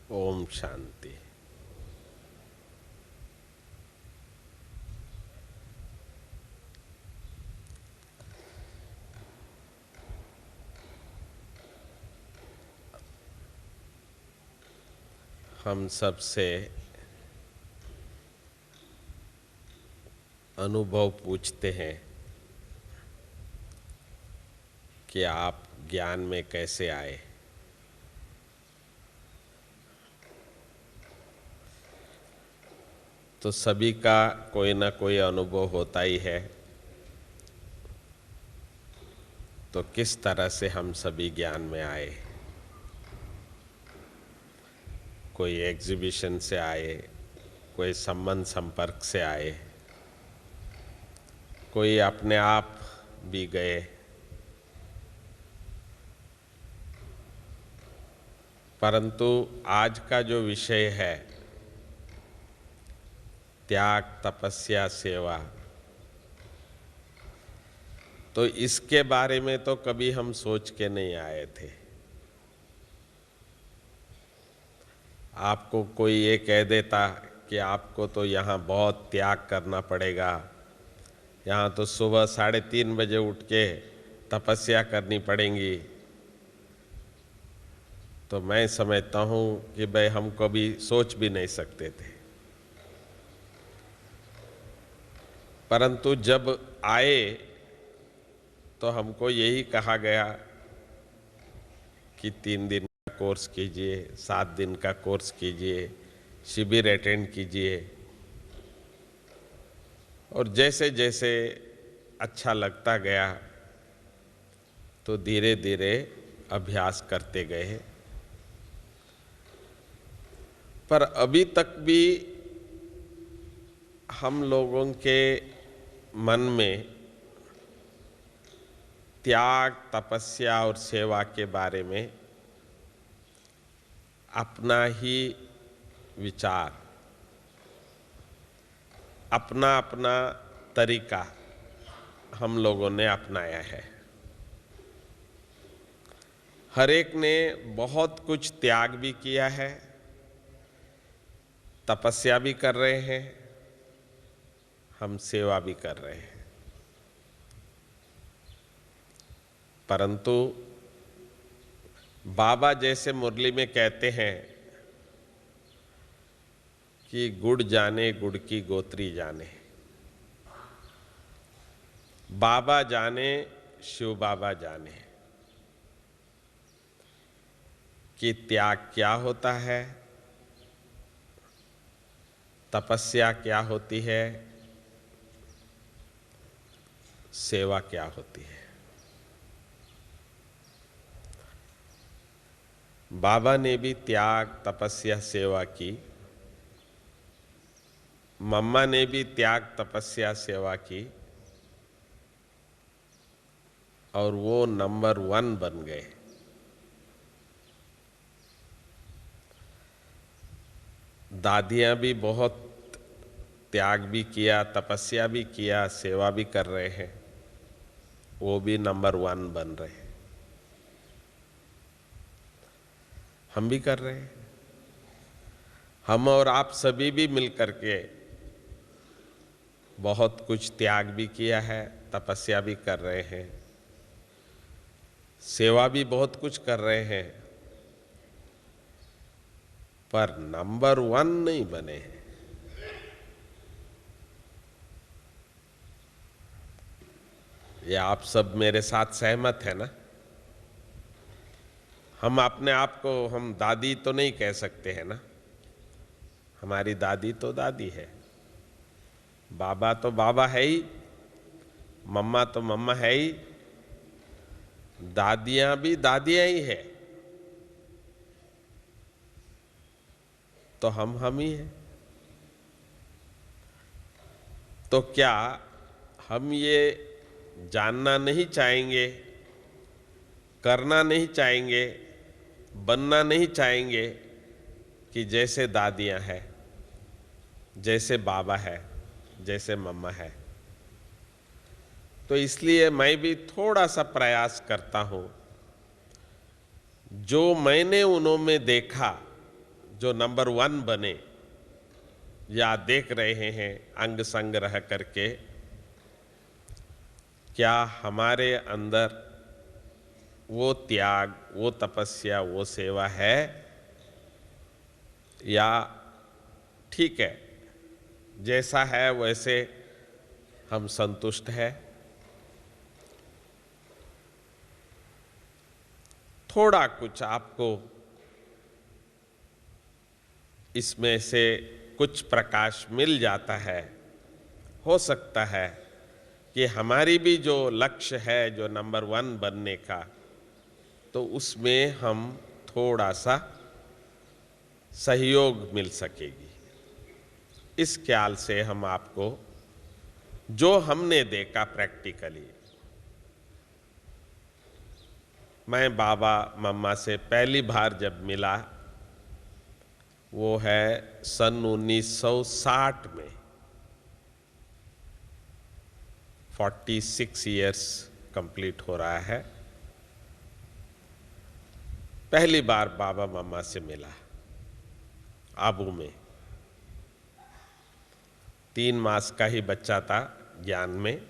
ओम शांति। हम सब से अनुभव पूछते हैं कि आप ज्ञान में कैसे आए। तो सभी का कोई ना कोई अनुभव होता ही है। तो किस तरह से हम सभी ज्ञान में आए? कोई एग्जीबिशन से आए, कोई संबंध संपर्क से आए, कोई अपने आप भी गए। परंतु आज का जो विषय है त्याग, तपस्या, सेवा, तो इसके बारे में तो कभी हम सोच के नहीं आए थे। आपको कोई ये कह देता कि आपको तो यहाँ बहुत त्याग करना पड़ेगा, यहाँ तो सुबह 3:30 बजे उठ के तपस्या करनी पड़ेगी, तो मैं समझता हूँ कि भाई हम कभी सोच भी नहीं सकते थे। परंतु जब आए तो हमको यही कहा गया कि 3 दिन का कोर्स कीजिए, 7 दिन का कोर्स कीजिए, शिविर अटेंड कीजिए। और जैसे जैसे अच्छा लगता गया तो धीरे धीरे अभ्यास करते गए। पर अभी तक भी हम लोगों के मन में त्याग, तपस्या और सेवा के बारे में अपना ही विचार, अपना अपना तरीका हम लोगों ने अपनाया है। हर एक ने बहुत कुछ त्याग भी किया है, तपस्या भी कर रहे हैं, हम सेवा भी कर रहे हैं। परंतु बाबा जैसे मुरली में कहते हैं कि गुड़ जाने गुड़ की गोत्री जाने, बाबा जाने शिव बाबा जाने कि त्याग क्या होता है, तपस्या क्या होती है, सेवा क्या होती है। बाबा ने भी त्याग, तपस्या, सेवा की। मम्मा ने भी त्याग, तपस्या, सेवा की और वो नंबर 1 बन गए। दादियाँ भी बहुत त्याग भी किया, तपस्या भी किया, सेवा भी कर रहे हैं, वो भी नंबर 1 बन रहे हैं। हम भी कर रहे हैं। हम और आप सभी भी मिलकर के बहुत कुछ त्याग भी किया है, तपस्या भी कर रहे हैं, सेवा भी बहुत कुछ कर रहे हैं, पर नंबर 1 नहीं बने हैं। ये आप सब मेरे साथ सहमत है ना? हम अपने आप को हम दादी तो नहीं कह सकते हैं ना। हमारी दादी तो दादी है, बाबा तो बाबा है ही, मम्मा तो मम्मा है ही, दादियां भी दादियां ही है, तो हम ही हैं। तो क्या हम ये जानना नहीं चाहेंगे, करना नहीं चाहेंगे, बनना नहीं चाहेंगे कि जैसे दादियां हैं, जैसे बाबा है, जैसे मम्मा है? तो इसलिए मैं भी थोड़ा सा प्रयास करता हूं, जो मैंने उन्हों में देखा, जो नंबर 1 बने, या देख रहे हैं अंग संग रह करके, क्या हमारे अंदर वो त्याग, वो तपस्या, वो सेवा है, या ठीक है जैसा है वैसे हम संतुष्ट है? थोड़ा कुछ आपको इसमें से कुछ प्रकाश मिल जाता है, हो सकता है कि हमारी भी जो लक्ष्य है जो नंबर 1 बनने का, तो उसमें हम थोड़ा सा सहयोग मिल सकेगी। इस ख्याल से हम आपको जो हमने देखा प्रैक्टिकली, मैं बाबा मम्मा से पहली बार जब मिला वो है सन 1960 में, 46 इयर्स कंप्लीट हो रहा है। पहली बार बाबा मम्मा से मिला आबू में। 3 मास का ही बच्चा था ज्ञान में।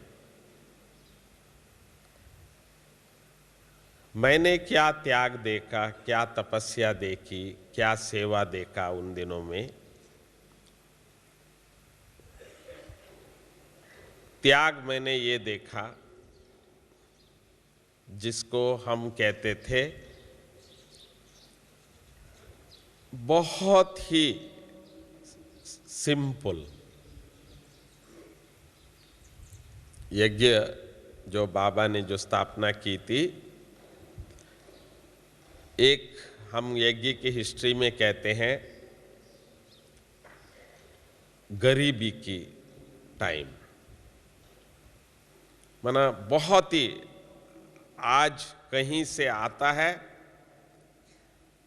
मैंने क्या त्याग देखा, क्या तपस्या देखी, क्या सेवा देखा उन दिनों में। त्याग मैंने ये देखा जिसको हम कहते थे बहुत ही सिंपल यज्ञ जो बाबा ने जो स्थापना की थी, एक हम यज्ञ की हिस्ट्री में कहते हैं गरीबी की टाइम, माना बहुत ही आज कहीं से आता है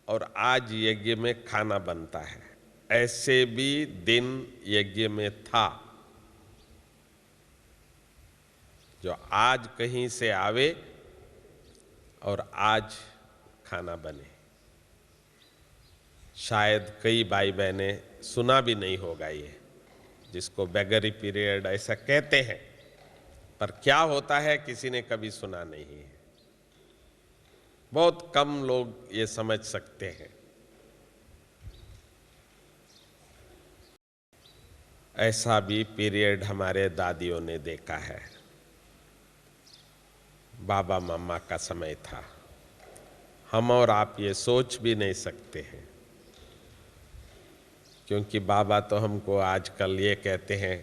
और आज यज्ञ में खाना बनता है, ऐसे भी दिन यज्ञ में था। जो आज कहीं से आवे और आज खाना बने। शायद कई भाई बहने सुना भी नहीं होगा ये, जिसको बेगरी पीरियड ऐसा कहते हैं, पर क्या होता है किसी ने कभी सुना नहीं है। बहुत कम लोग ये समझ सकते हैं। ऐसा भी पीरियड हमारे दादियों ने देखा है। बाबा मम्मा का समय था, हम और आप ये सोच भी नहीं सकते हैं, क्योंकि बाबा तो हमको आजकल ये कहते हैं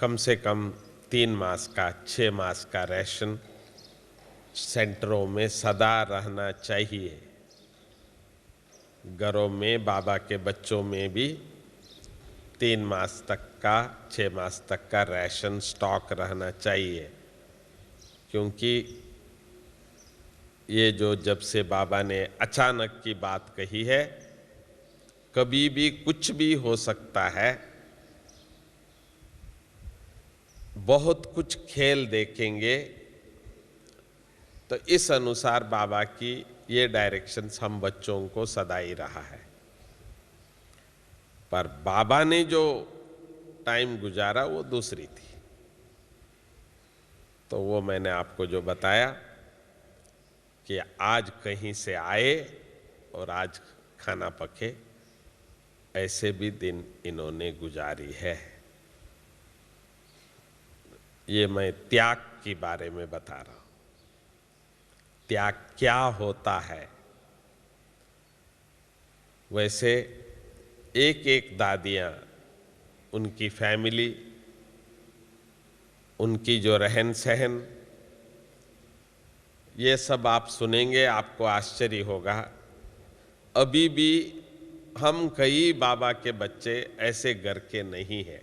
कम से कम 3 मास का, 6 मास का राशन सेंटरों में सदा रहना चाहिए। घरों में बाबा के बच्चों में भी 3 मास तक का, 6 मास तक का राशन स्टॉक रहना चाहिए, क्योंकि ये जो जब से बाबा ने अचानक की बात कही है, कभी भी कुछ भी हो सकता है। बहुत कुछ खेल देखेंगे, तो इस अनुसार बाबा की ये डायरेक्शंस हम बच्चों को सदा ही रहा है। पर बाबा ने जो टाइम गुजारा वो दूसरी थी। तो वो मैंने आपको जो बताया कि आज कहीं से आए और आज खाना पके, ऐसे भी दिन इन्होंने गुजारी है। ये मैं त्याग के बारे में बता रहा हूं। त्याग क्या होता है? वैसे एक एक दादियां, उनकी फैमिली, उनकी जो रहन सहन, ये सब आप सुनेंगे आपको आश्चर्य होगा। अभी भी हम कई बाबा के बच्चे ऐसे घर के नहीं हैं,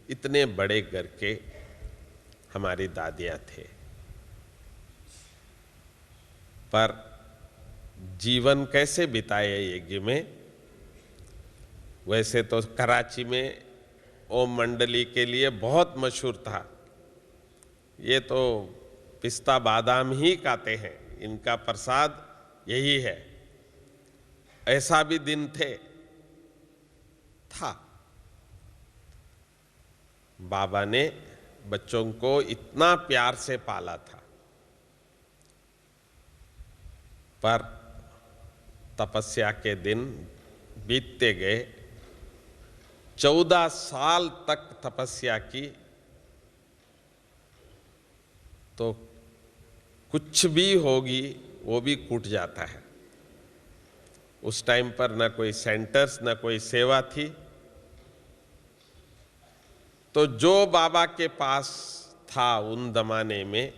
इतने बड़े घर के हमारी दादियां थे। पर जीवन कैसे बिताए यज्ञ में? वैसे तो कराची में ओम मंडली के लिए बहुत मशहूर था। ये तो पिस्ता बादाम ही खाते हैं, इनका प्रसाद यही है। ऐसा भी दिन थे था। बाबा ने बच्चों को इतना प्यार से पाला था, पर तपस्या के दिन बीतते गए। 14 साल तक तपस्या की तो कुछ भी होगी वो भी कूट जाता है। उस टाइम पर न कोई सेंटर्स, न कोई सेवा थी। तो जो बाबा के पास था उन जमाने में,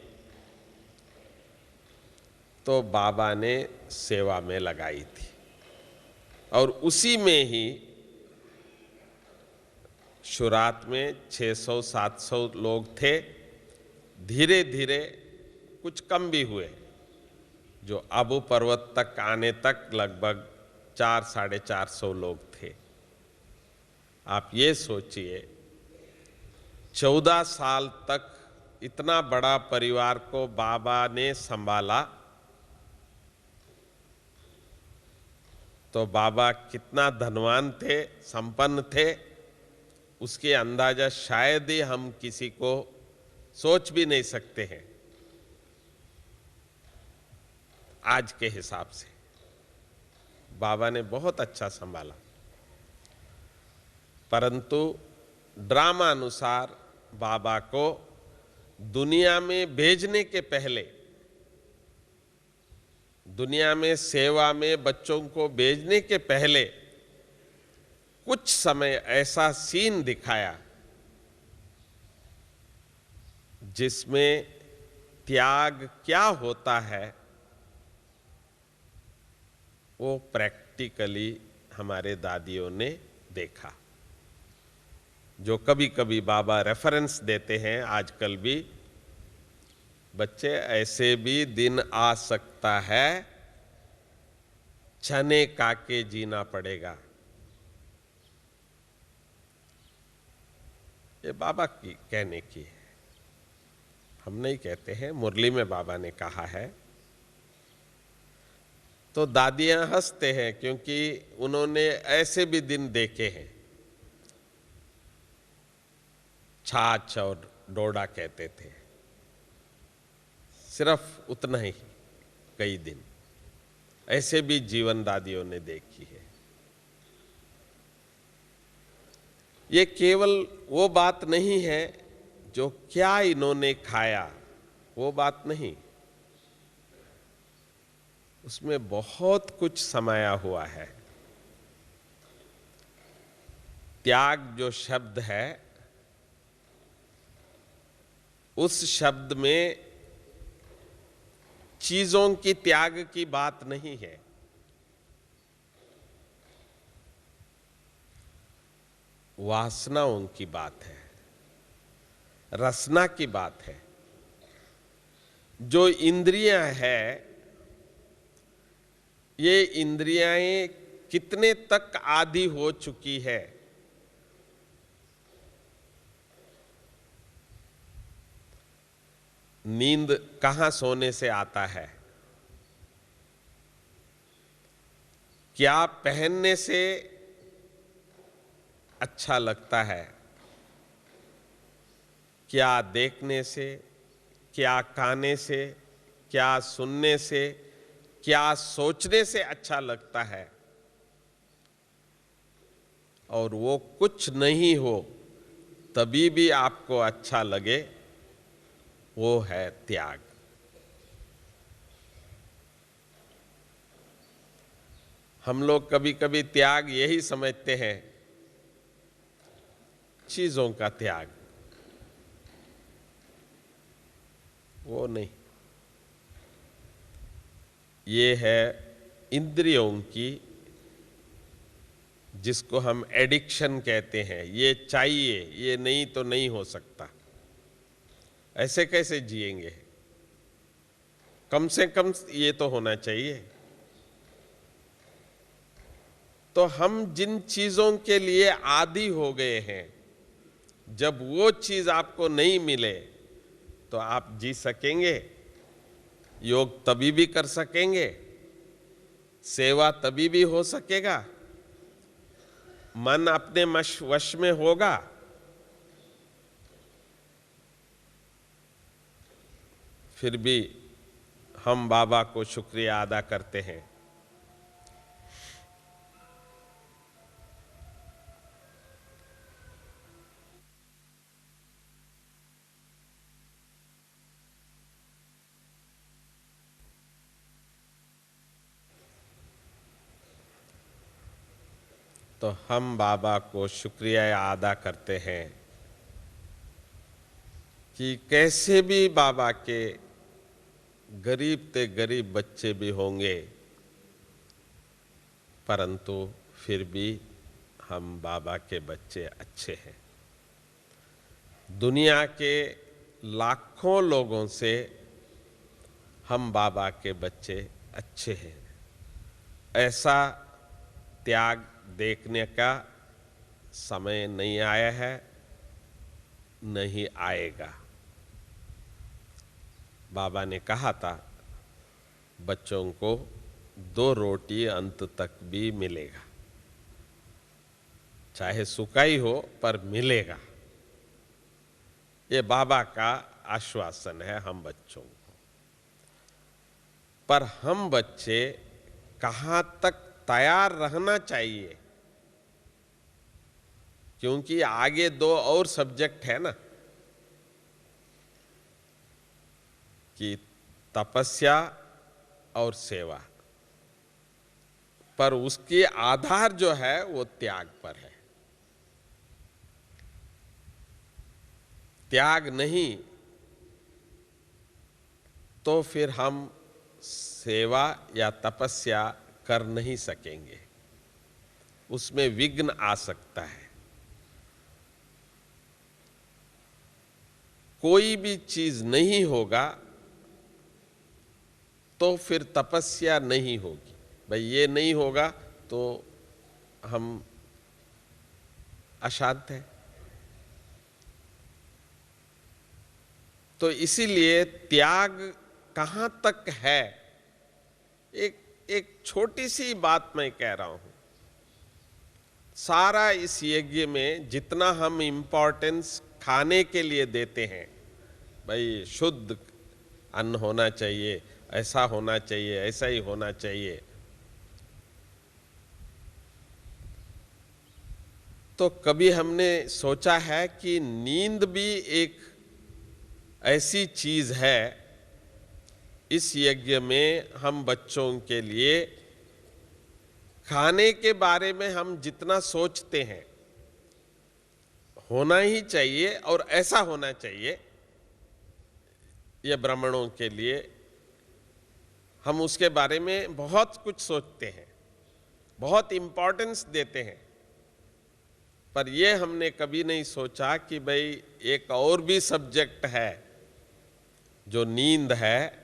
तो बाबा ने सेवा में लगाई थी, और उसी में ही शुरुआत में 600-700 लोग थे। धीरे धीरे कुछ कम भी हुए, जो आबू पर्वत तक आने तक लगभग 400-450 लोग थे। आप ये सोचिए, 14 साल तक इतना बड़ा परिवार को बाबा ने संभाला, तो बाबा कितना धनवान थे, संपन्न थे, उसके अंदाजा शायद ही हम किसी को सोच भी नहीं सकते हैं आज के हिसाब से। बाबा ने बहुत अच्छा संभाला, परंतु ड्रामा अनुसार बाबा को दुनिया में भेजने के पहले, दुनिया में सेवा में बच्चों को भेजने के पहले कुछ समय ऐसा सीन दिखाया जिसमें त्याग क्या होता है वो प्रैक्टिकली हमारे दादियों ने देखा। जो कभी कभी बाबा रेफरेंस देते हैं आजकल भी, बच्चे ऐसे भी दिन आ सकता है, चने काके जीना पड़ेगा। ये बाबा की कहने की है, हम नहीं कहते हैं। मुरली में बाबा ने कहा है। तो दादियां हंसते हैं क्योंकि उन्होंने ऐसे भी दिन देखे हैं। छाछ और डोडा कहते थे, सिर्फ उतना ही, कई दिन ऐसे भी जीवन दादियों ने देखी है। ये केवल वो बात नहीं है जो क्या इन्होंने खाया, वो बात नहीं, उसमें बहुत कुछ समाया हुआ है। त्याग जो शब्द है, उस शब्द में चीजों की त्याग की बात नहीं है। वासनाओं की बात है, रसना की बात है। जो इंद्रियां है, ये इंद्रियां कितने तक आदी हो चुकी है, नींद कहां सोने से आता है, क्या पहनने से अच्छा लगता है, क्या देखने से, क्या खाने से, क्या सुनने से, क्या सोचने से अच्छा लगता है, और वो कुछ नहीं हो तभी भी आपको अच्छा लगे, वो है त्याग। हम लोग कभी कभी त्याग यही समझते हैं, चीजों का त्याग, वो नहीं। ये है इंद्रियों की, जिसको हम एडिक्शन कहते हैं। ये चाहिए, ये नहीं तो नहीं हो सकता। ऐसे कैसे जिएंगे? कम से कम ये तो होना चाहिए। तो हम जिन चीजों के लिए आदी हो गए हैं, जब वो चीज आपको नहीं मिले तो आप जी सकेंगे? योग तभी भी कर सकेंगे, सेवा तभी भी हो सकेगा मन अपने वश में होगा, फिर भी हम बाबा को शुक्रिया अदा करते हैं। तो हम बाबा को शुक्रिया अदा करते हैं कि कैसे भी बाबा के गरीब ते गरीब बच्चे भी होंगे, परंतु फिर भी हम बाबा के बच्चे अच्छे हैं। दुनिया के लाखों लोगों से हम बाबा के बच्चे अच्छे हैं। ऐसा त्याग देखने का समय नहीं आया है, नहीं आएगा। बाबा ने कहा था बच्चों को 2 रोटी अंत तक भी मिलेगा, चाहे सूखा ही हो पर मिलेगा। ये बाबा का आश्वासन है हम बच्चों को। पर हम बच्चे कहाँ तक तैयार रहना चाहिए, क्योंकि आगे 2 और सब्जेक्ट है ना, कि तपस्या और सेवा, पर उसके आधार जो है वो त्याग पर है। त्याग नहीं तो फिर हम सेवा या तपस्या कर नहीं सकेंगे, उसमें विघ्न आ सकता है। कोई भी चीज नहीं होगा तो फिर तपस्या नहीं होगी। भाई ये नहीं होगा तो हम अशांत हैं। तो इसीलिए त्याग कहां तक है, एक छोटी सी बात मैं कह रहा हूं। सारा इस यज्ञ में जितना हम इंपॉर्टेंस खाने के लिए देते हैं, भाई शुद्ध अन्न होना चाहिए, ऐसा होना चाहिए, ऐसा ही होना चाहिए, तो कभी हमने सोचा है कि नींद भी एक ऐसी चीज है। इस यज्ञ में हम बच्चों के लिए खाने के बारे में हम जितना सोचते हैं होना ही चाहिए और ऐसा होना चाहिए, यह ब्राह्मणों के लिए हम उसके बारे में बहुत कुछ सोचते हैं, बहुत इंपॉर्टेंस देते हैं। पर यह हमने कभी नहीं सोचा कि भाई एक और भी सब्जेक्ट है जो नींद है,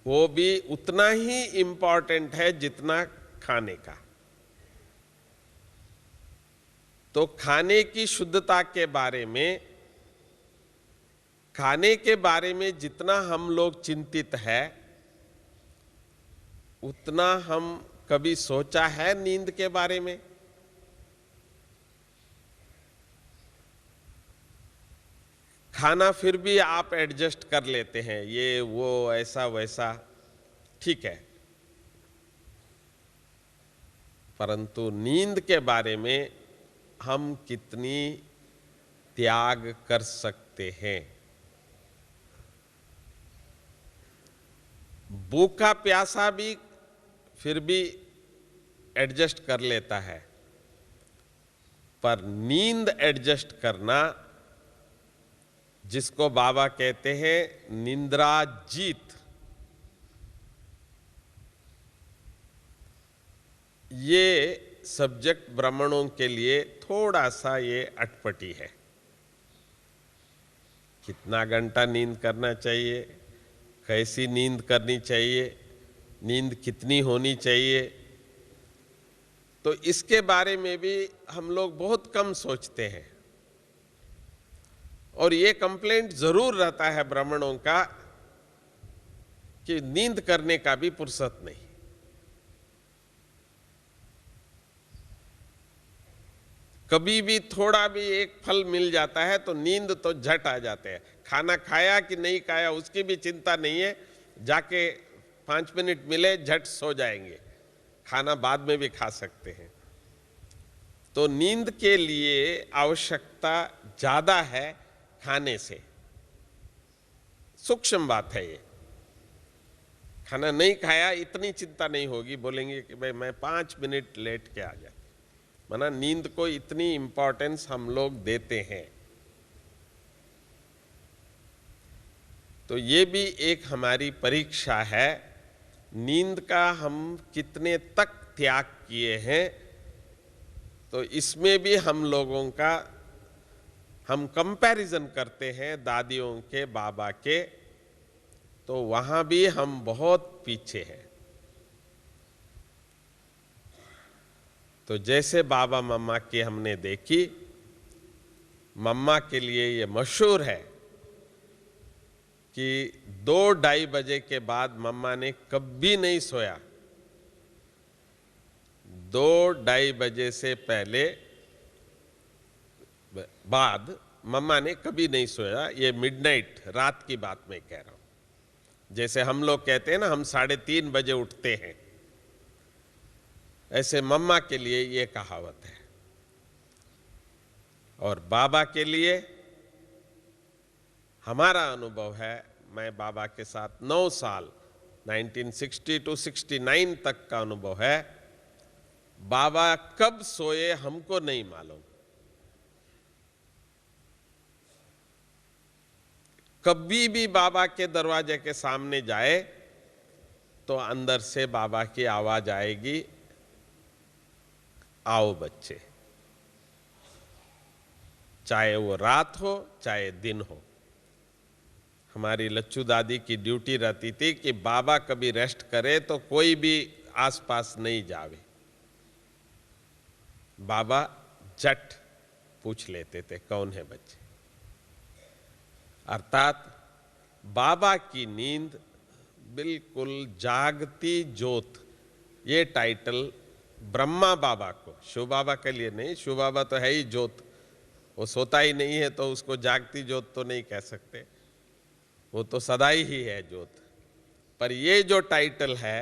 वो भी उतना ही इंपॉर्टेंट है जितना खाने का। तो खाने की शुद्धता के बारे में, खाने के बारे में जितना हम लोग चिंतित है, उतना हम कभी सोचा है नींद के बारे में? खाना फिर भी आप एडजस्ट कर लेते हैं, ये वो ऐसा वैसा, ठीक है, परंतु नींद के बारे में हम कितनी त्याग कर सकते हैं? भूखा प्यासा भी फिर भी एडजस्ट कर लेता है, पर नींद एडजस्ट करना, जिसको बाबा कहते हैं निंद्रा जीत, ये सब्जेक्ट ब्राह्मणों के लिए थोड़ा सा ये अटपटी है। कितना घंटा नींद करना चाहिए, कैसी नींद करनी चाहिए, नींद कितनी होनी चाहिए, तो इसके बारे में भी हम लोग बहुत कम सोचते हैं। और ये कंप्लेंट जरूर रहता है ब्राह्मणों का कि नींद करने का भी फुर्सत नहीं। कभी भी थोड़ा भी एक फल मिल जाता है तो नींद तो झट आ जाते हैं। खाना खाया कि नहीं खाया उसकी भी चिंता नहीं है, जाके 5 मिनट मिले झट सो जाएंगे, खाना बाद में भी खा सकते हैं। तो नींद के लिए आवश्यकता ज्यादा है खाने से। सूक्ष्म बात है ये। खाना नहीं खाया इतनी चिंता नहीं होगी, बोलेंगे कि भाई मैं 5 मिनट लेट के आ जाता। माना नींद को इतनी इंपॉर्टेंस हम लोग देते हैं। तो ये भी एक हमारी परीक्षा है, नींद का हम कितने तक त्याग किए हैं। तो इसमें भी हम लोगों का हम कंपैरिजन करते हैं दादियों के, बाबा के, तो वहां भी हम बहुत पीछे हैं। तो जैसे बाबा मम्मा की हमने देखी, मम्मा के लिए ये मशहूर है कि 2-2:30 बजे के बाद मम्मा ने कभी नहीं सोया। 2-2:30 बजे से पहले बाद मम्मा ने कभी नहीं सोया। ये मिडनाइट, रात की बात मैं कह रहा हूं। जैसे हम लोग कहते हैं ना हम 3:30 बजे उठते हैं, ऐसे मम्मा के लिए ये कहावत है। और बाबा के लिए हमारा अनुभव है, मैं बाबा के साथ 9 साल 1960 to 69 तक का अनुभव है। बाबा कब सोए हमको नहीं मालूम। कभी भी बाबा के दरवाजे के सामने जाए तो अंदर से बाबा की आवाज आएगी, आओ बच्चे। चाहे वो रात हो चाहे दिन हो। हमारी लच्चू दादी की ड्यूटी रहती थी कि बाबा कभी रेस्ट करे तो कोई भी आसपास नहीं जावे। बाबा झट पूछ लेते थे कौन है बच्चे। अर्थात बाबा की नींद बिल्कुल जागती ज्योत, ये टाइटल ब्रह्मा बाबा को, शिव बाबा के लिए नहीं। शिव बाबा तो है ही ज्योत, वो सोता ही नहीं है तो उसको जागती ज्योत तो नहीं कह सकते, वो तो सदा ही है ज्योत। पर ये जो टाइटल है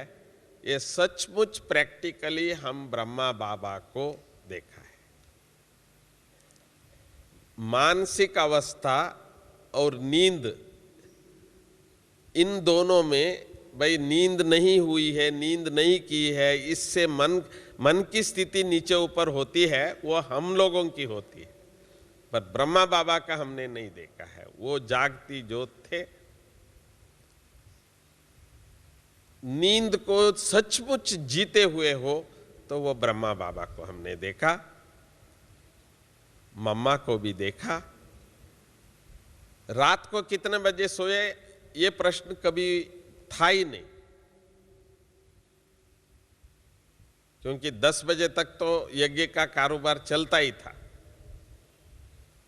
ये सचमुच प्रैक्टिकली हम ब्रह्मा बाबा को देखा है। मानसिक अवस्था और नींद, इन दोनों में भाई नींद नहीं हुई है, नींद नहीं की है, इससे मन की स्थिति नीचे ऊपर होती है, वो हम लोगों की होती है। पर ब्रह्मा बाबा का हमने नहीं देखा है, वो जागती ज्योत थे। नींद को सचमुच जीते हुए हो तो वो ब्रह्मा बाबा को हमने देखा, मम्मा को भी देखा। रात को कितने बजे सोए ये प्रश्न कभी था ही नहीं, क्योंकि 10 बजे तक तो यज्ञ का कारोबार चलता ही था।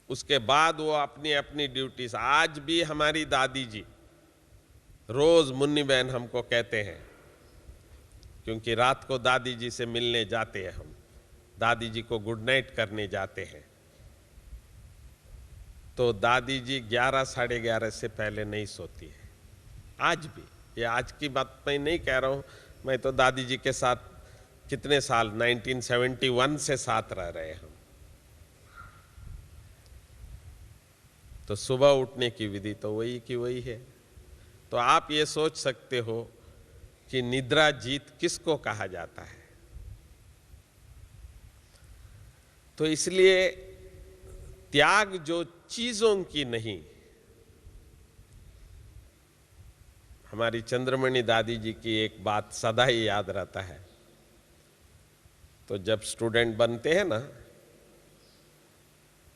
उसके बाद वो अपनी अपनी ड्यूटीज। आज भी हमारी दादी जी रोज मुन्नी बहन हमको कहते हैं, क्योंकि रात को दादी जी से मिलने जाते हैं हम, दादी जी को गुड नाइट करने जाते हैं। तो दादी जी 11-11:30 से पहले नहीं सोती है। आज भी, ये आज की बात मैं नहीं कह रहा हूं, मैं तो दादी जी के साथ कितने साल 1971 से साथ रह रहे हम। तो सुबह उठने की विधि तो वही की वही है। तो आप ये सोच सकते हो कि निद्रा जीत किसको कहा जाता है। तो इसलिए त्याग जो चीजों की नहीं, हमारी चंद्रमणि दादी जी की एक बात सदा ही याद रहता है। तो जब स्टूडेंट बनते हैं ना,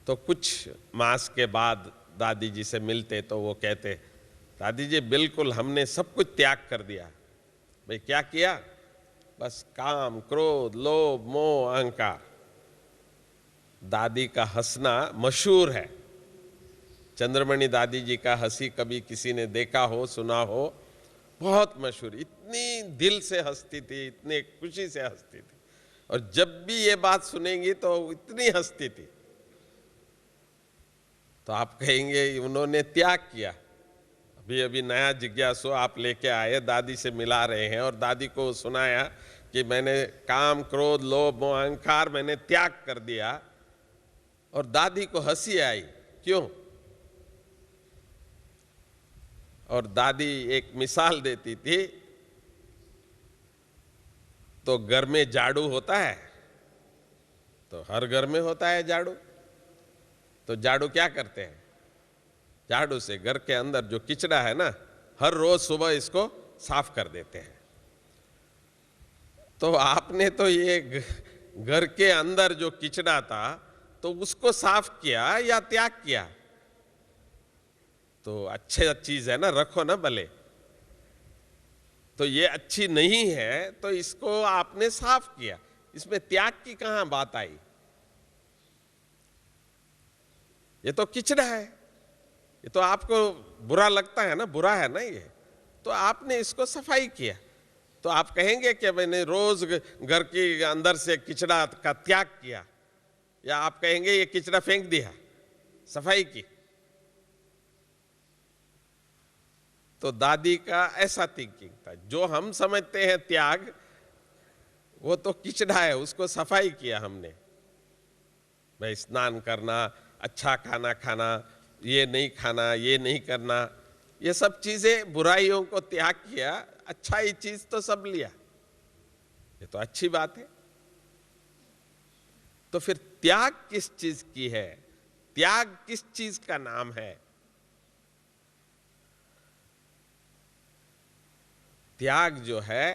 तो कुछ मास के बाद दादी जी से मिलते तो वो कहते, दादी जी बिल्कुल हमने सब कुछ त्याग कर दिया। भाई क्या किया? बस काम, क्रोध, लोभ, मोह, अहंकार। दादी का हंसना मशहूर है। चंद्रमणि दादी जी का हंसी कभी किसी ने देखा हो, सुना हो, बहुत मशहूर। इतनी दिल से हंसती थी, इतनी खुशी से हंसती थी। और जब भी ये बात सुनेंगी तो इतनी हंसती थी। तो आप कहेंगे उन्होंने त्याग किया। अभी अभी नया जिज्ञासु आप लेके आए, दादी से मिला रहे हैं और दादी को सुनाया कि मैंने काम, क्रोध, लोभ, मोह, अहंकार मैंने त्याग कर दिया। और दादी को हंसी आई, क्यों? और दादी एक मिसाल देती थी, तो घर में झाड़ू होता है, तो हर घर में होता है झाड़ू। तो झाड़ू क्या करते हैं? झाड़ू से घर के अंदर जो किचड़ा है ना, हर रोज सुबह इसको साफ कर देते हैं। तो आपने तो ये घर के अंदर जो किचड़ा था तो उसको साफ किया या त्याग किया? तो अच्छी चीज है ना, रखो ना भले। तो ये अच्छी नहीं है तो इसको आपने साफ किया, इसमें त्याग की कहां बात आई? ये तो किचड़ा है, ये तो आपको बुरा लगता है ना, बुरा है ना ये, तो आपने इसको सफाई किया। तो आप कहेंगे कि मैंने रोज घर के अंदर से किचड़ा का त्याग किया, या आप कहेंगे ये किचड़ा फेंक दिया, सफाई की? तो दादी का ऐसा थिंकिंग था। जो हम समझते हैं त्याग, वो तो किचड़ा है, उसको सफाई किया हमने। भाई स्नान करना, अच्छा खाना खाना, ये नहीं खाना, ये नहीं करना, ये सब चीजें, बुराइयों को त्याग किया, अच्छा ही चीज तो सब लिया, ये तो अच्छी बात है। तो फिर त्याग किस चीज की है? त्याग किस चीज का नाम है? त्याग जो है,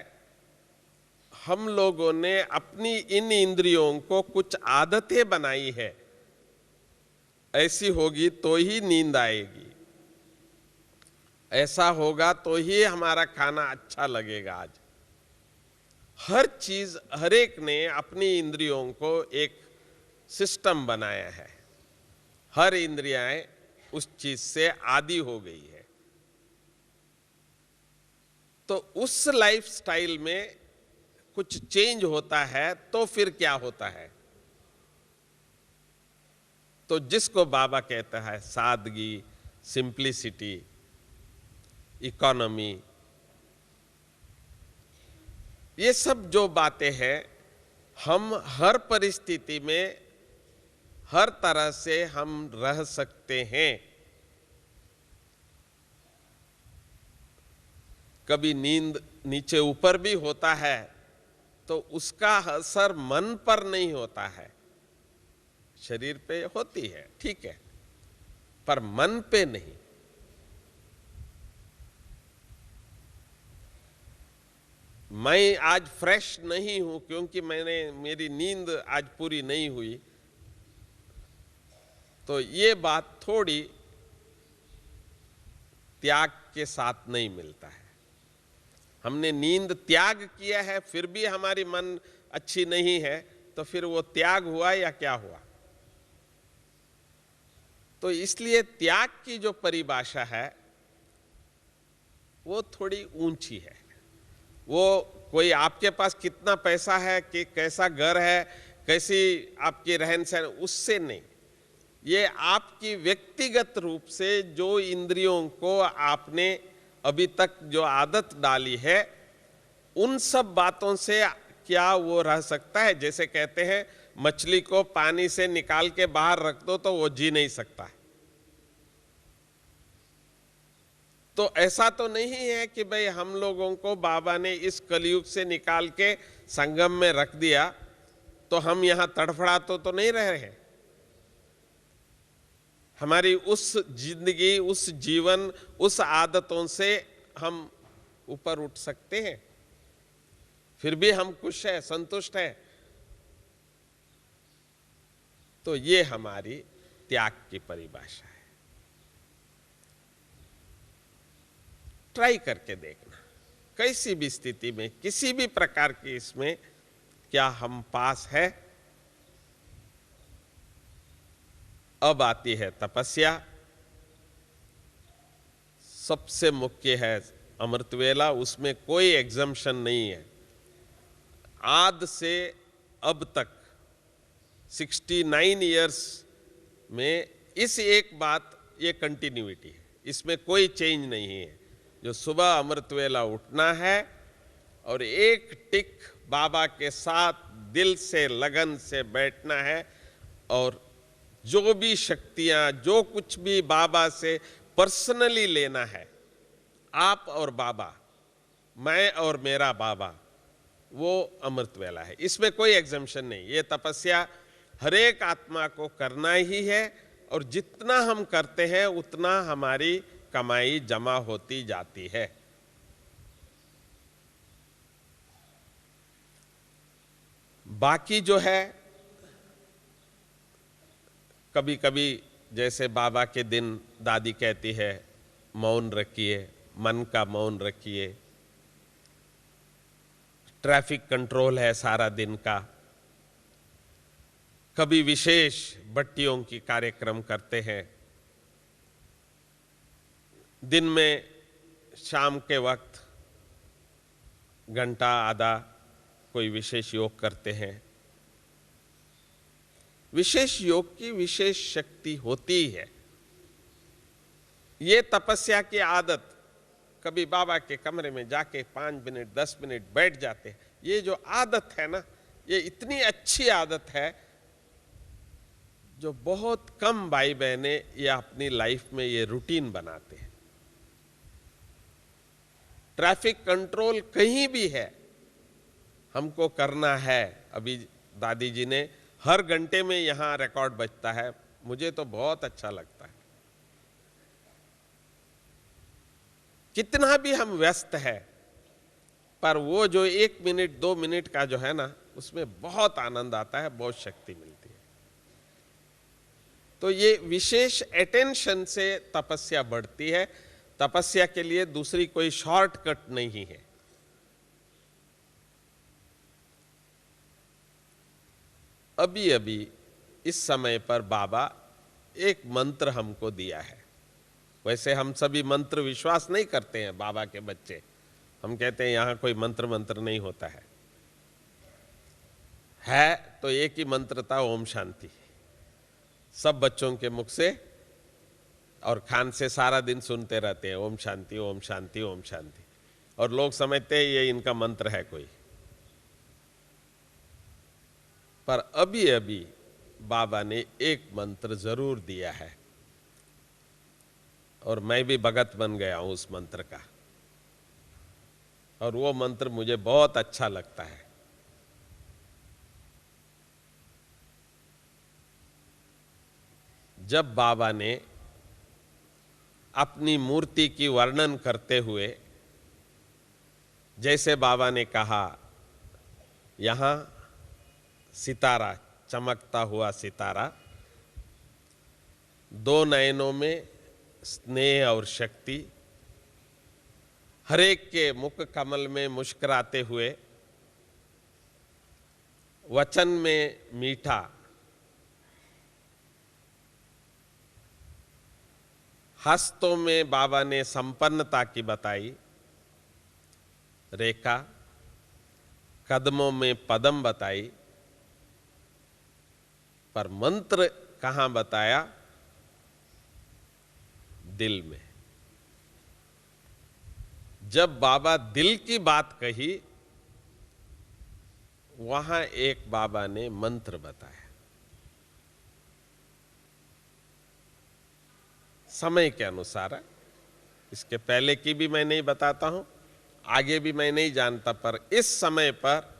हम लोगों ने अपनी इन इंद्रियों को कुछ आदतें बनाई है, ऐसी होगी तो ही नींद आएगी, ऐसा होगा तो ही हमारा खाना अच्छा लगेगा। आज हर चीज, हर एक ने अपनी इंद्रियों को एक सिस्टम बनाया है, हर इंद्रियाएं उस चीज से आदी हो गई है। तो उस लाइफस्टाइल में कुछ चेंज होता है तो फिर क्या होता है? तो जिसको बाबा कहता है सादगी, सिंप्लिसिटी, इकोनॉमी, ये सब जो बातें हैं, हम हर परिस्थिति में हर तरह से हम रह सकते हैं। कभी नींद नीचे ऊपर भी होता है तो उसका असर मन पर नहीं होता है, शरीर पे होती है, ठीक है, पर मन पे नहीं। मैं आज फ्रेश नहीं हूं क्योंकि मेरी नींद आज पूरी नहीं हुई, तो ये बात थोड़ी त्याग के साथ नहीं मिलता है। हमने नींद त्याग किया है फिर भी हमारी मन अच्छी नहीं है, तो फिर वो त्याग हुआ या क्या हुआ? तो इसलिए त्याग की जो परिभाषा है वो थोड़ी ऊंची है। वो कोई आपके पास कितना पैसा है, कि कैसा घर है, कैसी आपकी रहन सहन, उससे नहीं। ये आपकी व्यक्तिगत रूप से जो इंद्रियों को आपने अभी तक जो आदत डाली है, उन सब बातों से क्या वो रह सकता है? जैसे कहते हैं मछली को पानी से निकाल के बाहर रख दो तो वो जी नहीं सकता है। तो ऐसा तो नहीं है कि भाई हम लोगों को बाबा ने इस कलयुग से निकाल के संगम में रख दिया तो हम यहां तड़फड़ा तो नहीं रह रहे। हमारी उस जिंदगी, उस जीवन, उस आदतों से हम ऊपर उठ सकते हैं, फिर भी हम खुश हैं, संतुष्ट हैं। तो ये हमारी त्याग की परिभाषा है। ट्राई करके देखना, कैसी भी स्थिति में, किसी भी प्रकार की इसमें क्या हम पास है। अब आती है तपस्या। सबसे मुख्य है अमृत वेला, उसमें कोई एग्जम्पशन नहीं है। आद से अब तक 69 इयर्स में इस एक बात, ये कंटिन्यूटी है, इसमें कोई चेंज नहीं है। जो सुबह अमृत वेला उठना है और एक टिक बाबा के साथ दिल से लगन से बैठना है, और जो भी शक्तियां, जो कुछ भी बाबा से पर्सनली लेना है, आप और बाबा, मैं और मेरा बाबा, वो अमृत वेला है। इसमें कोई एग्जम्पशन नहीं। ये तपस्या हर एक आत्मा को करना ही है, और जितना हम करते हैं उतना हमारी कमाई जमा होती जाती है। बाकी जो है, कभी कभी जैसे बाबा के दिन दादी कहती है मौन रखिए, मन का मौन रखिए, ट्रैफिक कंट्रोल है सारा दिन का। कभी विशेष बट्टियों की कार्यक्रम करते हैं, दिन में शाम के वक्त घंटा आधा कोई विशेष योग करते हैं। विशेष योग की विशेष शक्ति होती है। ये तपस्या की आदत, कभी बाबा के कमरे में जाके 5 मिनट 10 मिनट बैठ जाते हैं, ये जो आदत है ना, ये इतनी अच्छी आदत है जो बहुत कम भाई बहने ये अपनी लाइफ में ये रूटीन बनाते हैं। ट्रैफिक कंट्रोल कहीं भी है, हमको करना है। अभी दादी जी ने हर घंटे में यहां रिकॉर्ड बजता है, मुझे तो बहुत अच्छा लगता है। कितना भी हम व्यस्त है, पर वो जो 1 मिनट 2 मिनट का जो है ना, उसमें बहुत आनंद आता है, बहुत शक्ति मिलती है। तो ये विशेष अटेंशन से तपस्या बढ़ती है। तपस्या के लिए दूसरी कोई शॉर्टकट नहीं है। अभी अभी इस समय पर बाबा एक मंत्र हमको दिया है। वैसे हम सभी मंत्र विश्वास नहीं करते हैं, बाबा के बच्चे, हम कहते हैं यहां कोई मंत्र नहीं होता है तो एक ही मंत्र था, ओम शांति। सब बच्चों के मुख से और कान से सारा दिन सुनते रहते हैं, ओम शांति ओम शांति ओम शांति, और लोग समझते हैं ये इनका मंत्र है कोई। पर अभी अभी बाबा ने एक मंत्र जरूर दिया है, और मैं भी भगत बन गया हूं उस मंत्र का, और वो मंत्र मुझे बहुत अच्छा लगता है। जब बाबा ने अपनी मूर्ति की वर्णन करते हुए, जैसे बाबा ने कहा यहां सितारा, चमकता हुआ सितारा, 2 नयनों में स्नेह और शक्ति, हरेक के मुख कमल में मुस्कुराते हुए, वचन में मीठा, हस्तों में बाबा ने संपन्नता की बताई रेखा, कदमों में पदम बताई, पर मंत्र कहां बताया? दिल में। जब बाबा दिल की बात कही, वहां एक बाबा ने मंत्र बताया। समय के अनुसार, इसके पहले की भी मैं नहीं बताता हूं, आगे भी मैं नहीं जानता, पर इस समय पर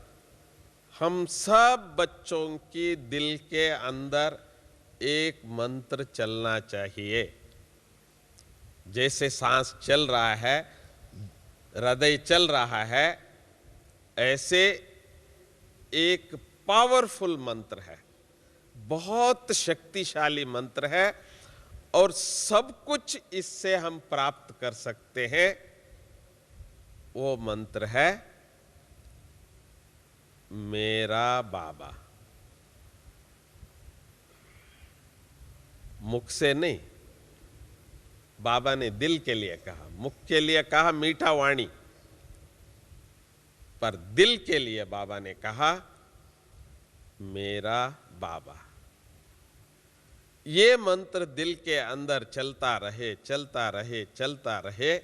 हम सब बच्चों की दिल के अंदर एक मंत्र चलना चाहिए। जैसे सांस चल रहा है, हृदय चल रहा है, ऐसे एक पावरफुल मंत्र है, बहुत शक्तिशाली मंत्र है, और सब कुछ इससे हम प्राप्त कर सकते हैं। वो मंत्र है मेरा बाबा। मुख से नहीं, बाबा ने दिल के लिए कहा, मुख के लिए कहा मीठा वाणी, पर दिल के लिए बाबा ने कहा मेरा बाबा। ये मंत्र दिल के अंदर चलता रहे, चलता रहे, चलता रहे,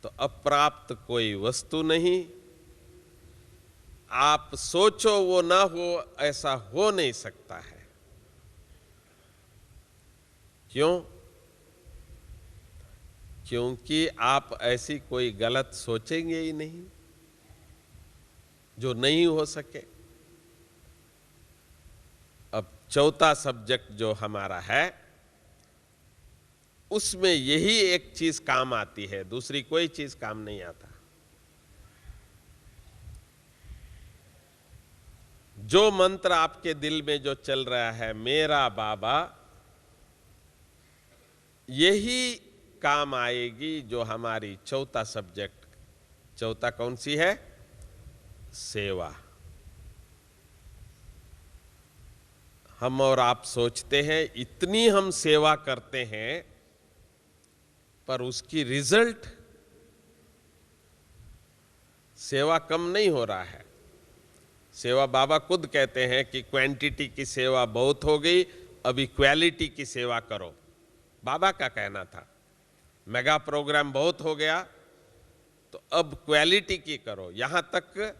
तो अप्राप्त कोई वस्तु नहीं। आप सोचो वो ना हो, ऐसा हो नहीं सकता है। क्यों? क्योंकि आप ऐसी कोई गलत सोचेंगे ही नहीं जो नहीं हो सके। अब चौथा सब्जेक्ट जो हमारा है, उसमें यही एक चीज काम आती है, दूसरी कोई चीज काम नहीं आता। जो मंत्र आपके दिल में जो चल रहा है, मेरा बाबा, यही काम आएगी जो हमारी चौथा सब्जेक्ट। चौथा कौन सी है? सेवा। हम और आप सोचते हैं इतनी हम सेवा करते हैं, पर उसकी रिजल्ट, सेवा कम नहीं हो रहा है। सेवा, बाबा खुद कहते हैं कि क्वांटिटी की सेवा बहुत हो गई, अभी क्वालिटी की सेवा करो। बाबा का कहना था, मेगा प्रोग्राम बहुत हो गया, तो अब क्वालिटी की करो। यहां तक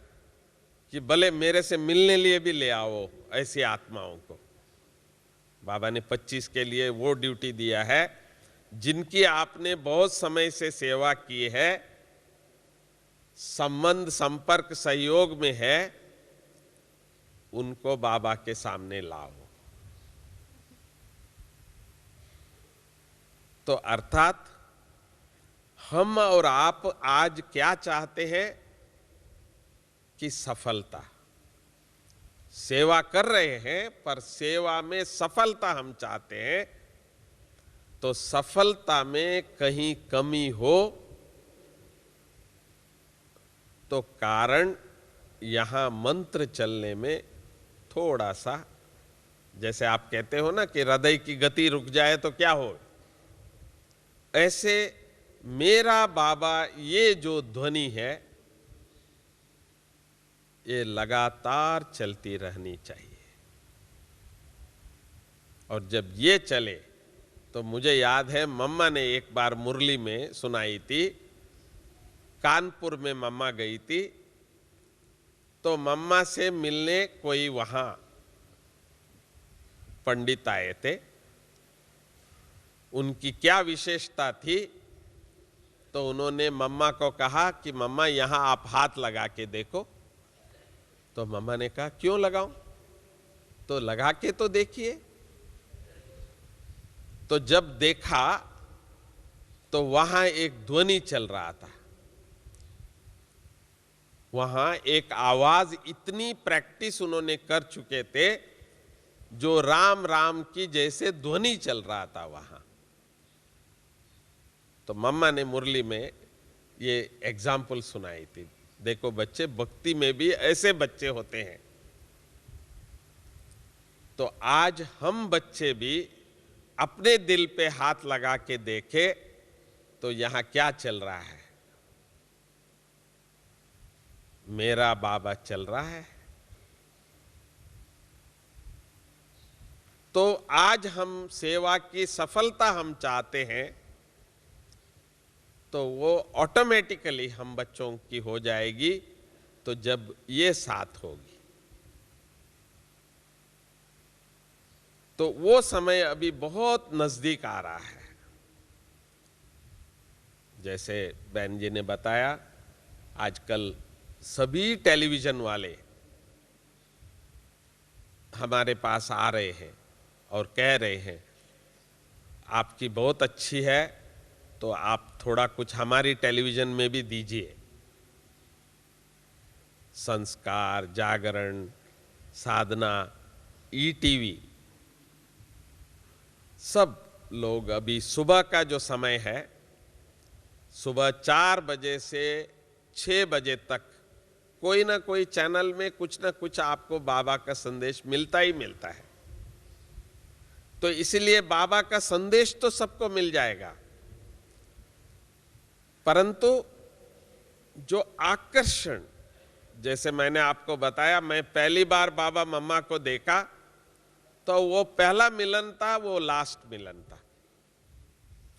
कि भले मेरे से मिलने लिए भी ले आओ ऐसी आत्माओं को। बाबा ने 25 के लिए वो ड्यूटी दिया है, जिनकी आपने बहुत समय से सेवा की है, संबंध संपर्क सहयोग में है, उनको बाबा के सामने लाओ। तो अर्थात हम और आप आज क्या चाहते हैं कि सफलता। सेवा कर रहे हैं, पर सेवा में सफलता हम चाहते हैं। तो सफलता में कहीं कमी हो तो कारण यहां मंत्र चलने में थोड़ा सा, जैसे आप कहते हो ना कि हृदय की गति रुक जाए तो क्या हो, ऐसे मेरा बाबा, ये जो ध्वनि है, ये लगातार चलती रहनी चाहिए। और जब ये चले, तो मुझे याद है मम्मा ने एक बार मुरली में सुनाई थी। कानपुर में मम्मा गई थी, तो मम्मा से मिलने कोई वहां पंडित आए थे। उनकी क्या विशेषता थी, तो उन्होंने मम्मा को कहा कि मम्मा यहां आप हाथ लगा के देखो। तो मम्मा ने कहा क्यों लगाऊं? तो लगा के तो देखिए। तो जब देखा तो वहां एक ध्वनि चल रहा था। वहां एक आवाज, इतनी प्रैक्टिस उन्होंने कर चुके थे, जो राम राम की जैसे ध्वनि चल रहा था वहां। तो मम्मा ने मुरली में ये एग्जाम्पल सुनाई थी, देखो बच्चे, भक्ति में भी ऐसे बच्चे होते हैं। तो आज हम बच्चे भी अपने दिल पे हाथ लगा के देखें तो यहां क्या चल रहा है। मेरा बाबा चल रहा है। तो आज हम सेवा की सफलता हम चाहते हैं, तो वो ऑटोमेटिकली हम बच्चों की हो जाएगी, तो जब ये साथ होगी। तो वो समय अभी बहुत नजदीक आ रहा है। जैसे बहन जी ने बताया, आजकल सभी टेलीविजन वाले हमारे पास आ रहे हैं और कह रहे हैं आपकी बहुत अच्छी है, तो आप थोड़ा कुछ हमारी टेलीविजन में भी दीजिए। संस्कार, जागरण, साधना, ईटीवी, सब लोग अभी सुबह का जो समय है, सुबह 4 बजे से 6 बजे तक कोई ना कोई चैनल में कुछ ना कुछ आपको बाबा का संदेश मिलता ही मिलता है। तो इसलिए बाबा का संदेश तो सबको मिल जाएगा, परंतु जो आकर्षण, जैसे मैंने आपको बताया, मैं पहली बार बाबा मम्मा को देखा तो वो पहला मिलन था, वो लास्ट मिलन था।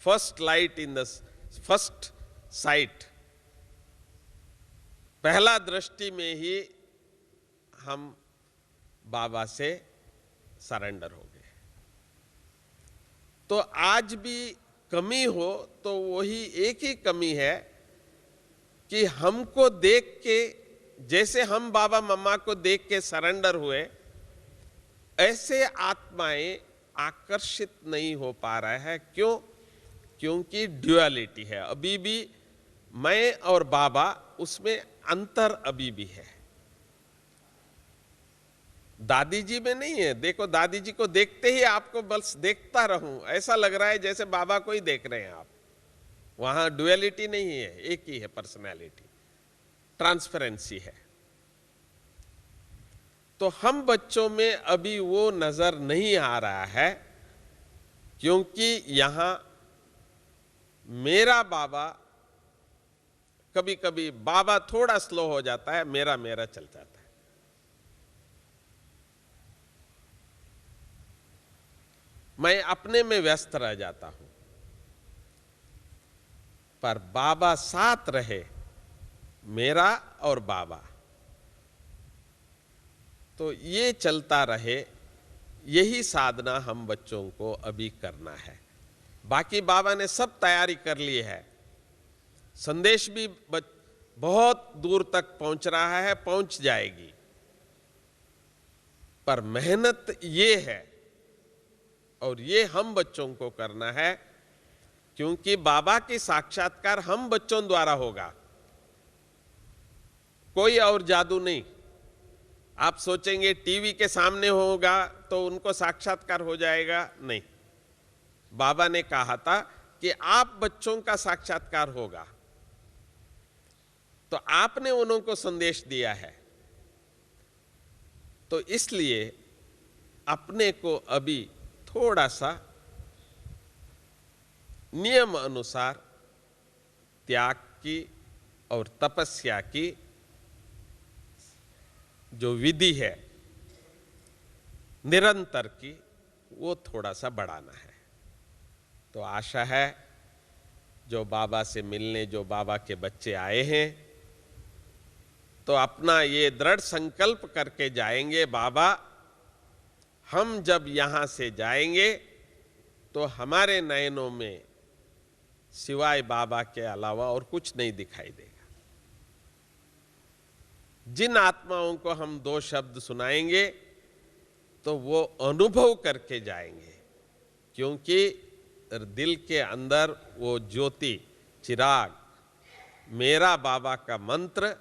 First light in the first sight, पहला दृष्टि में ही हम बाबा से सरेंडर हो गए। तो आज भी कमी हो तो वही एक ही कमी है कि हमको देख के, जैसे हम बाबा मम्मा को देख के सरेंडर हुए, ऐसे आत्माएं आकर्षित नहीं हो पा रहा है। क्यों? क्योंकि ड्युअलिटी है, अभी भी मैं और बाबा, उसमें अंतर अभी भी है। दादी जी में नहीं है। देखो, दादी जी को देखते ही आपको बस देखता रहूं, ऐसा लग रहा है जैसे बाबा को ही देख रहे हैं आप। वहां ड्युअलिटी नहीं है, एक ही है पर्सनैलिटी, ट्रांसपेरेंसी है। तो हम बच्चों में अभी वो नजर नहीं आ रहा है, क्योंकि यहां मेरा बाबा, कभी कभी बाबा थोड़ा स्लो हो जाता है, मेरा मेरा चल जाता है। मैं अपने में व्यस्त रह जाता हूं, पर बाबा साथ रहे, मेरा और बाबा, तो ये चलता रहे। यही साधना हम बच्चों को अभी करना है। बाकी बाबा ने सब तैयारी कर ली है, संदेश भी बहुत दूर तक पहुंच रहा है, पहुंच जाएगी, पर मेहनत ये है, और ये हम बच्चों को करना है, क्योंकि बाबा की साक्षात्कार हम बच्चों द्वारा होगा, कोई और जादू नहीं। आप सोचेंगे टीवी के सामने होगा तो उनको साक्षात्कार हो जाएगा, नहीं। बाबा ने कहा था कि आप बच्चों का साक्षात्कार होगा, तो आपने उनको संदेश दिया है। तो इसलिए अपने को अभी थोड़ा सा नियम अनुसार त्याग की और तपस्या की जो विधि है निरंतर की, वो थोड़ा सा बढ़ाना है। तो आशा है जो बाबा से मिलने, जो बाबा के बच्चे आए हैं, तो अपना ये दृढ़ संकल्प करके जाएंगे, बाबा हम जब यहां से जाएंगे तो हमारे नयनों में सिवाय बाबा के अलावा और कुछ नहीं दिखाई देगा। जिन आत्माओं को हम दो शब्द सुनाएंगे तो वो अनुभव करके जाएंगे, क्योंकि दिल के अंदर वो ज्योति, चिराग, मेरा बाबा का मंत्र,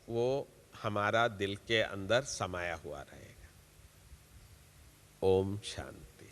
वो हमारा दिल के अंदर समाया हुआ रहेगा। ओम शांति।